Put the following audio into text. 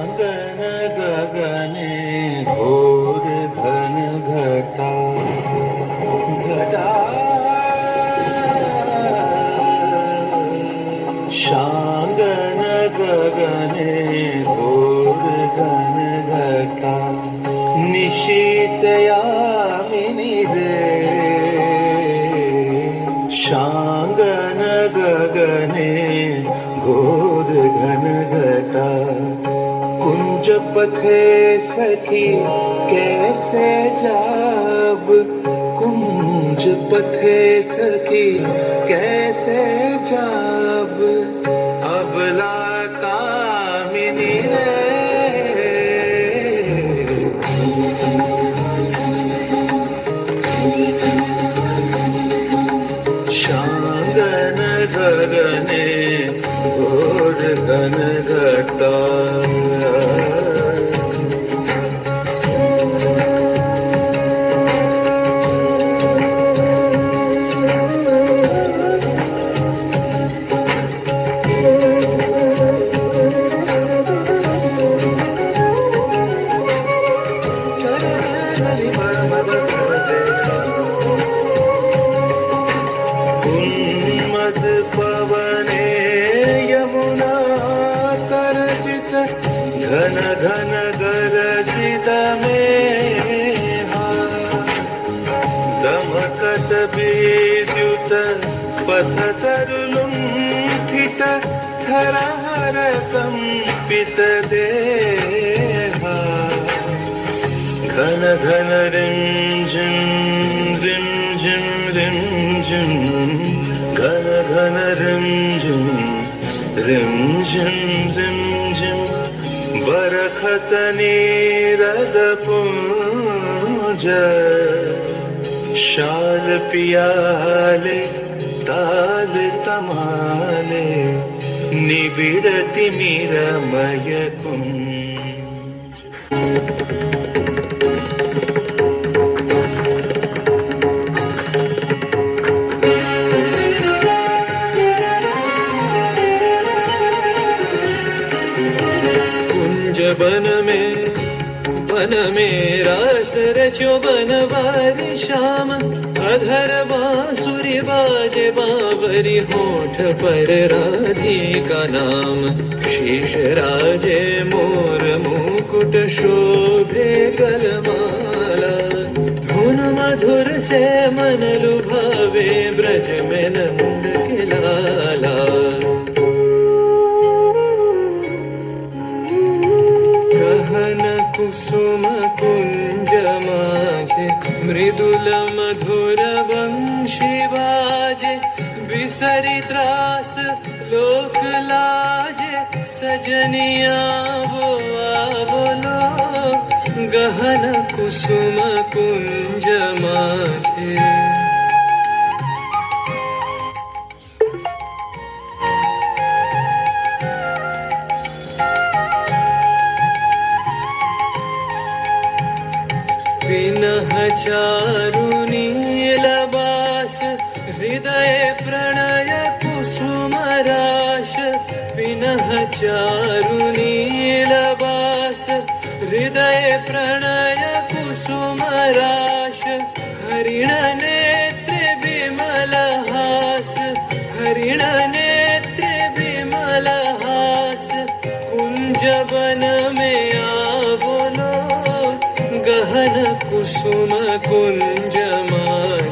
शांगन गगने घोर घन घटा घटा शांगन गगने घोर घन घटा निशीतयामिनी रे शांगन गगने घोर घन घटा कुंज पथे सखी कैसे जाब कुंज पथे सखी कैसे जाब अबला कामिनी रे शांगन गगने घोर घन घटा उन्मद पवने यमुना करजित घन घन गरजित मेहा दमकत विद्युत पथ तरुलुंठित थर हर कंपित देहा घन घन रिंझिम रिंझिम रिंझिम घन घन रिंझिम रिंझिम रिंझिम बरखत नीरद पुंज शाल पियाले ताल तमाले निबिड़ तिमिरमय कुंज वन में रास रचो बनवारी श्याम अधर बांसुरी बाजे बावरी होठ पर राधिका नाम शीश राजे मोर मुकुट शोभे गलमाला धुन मधुर से मन लुभावे ब्रज में नंद के लाला कुसुम कुंज माझे मृदुल मधुर वंशी बाजे बिसरी त्रास लोक लाजे सजनिया वो बोलो गहन कुसुम कुंज माझे विनह चारु नीलबास हृदय प्रणय कुसुम राश विनह चारु नीलबास हृदय प्रणय कुसुम राश हरिण नेत्र विमल हास हरिण नेत्र विमल हास कुंज वन में आवलो गहन कुसुम कुंज मा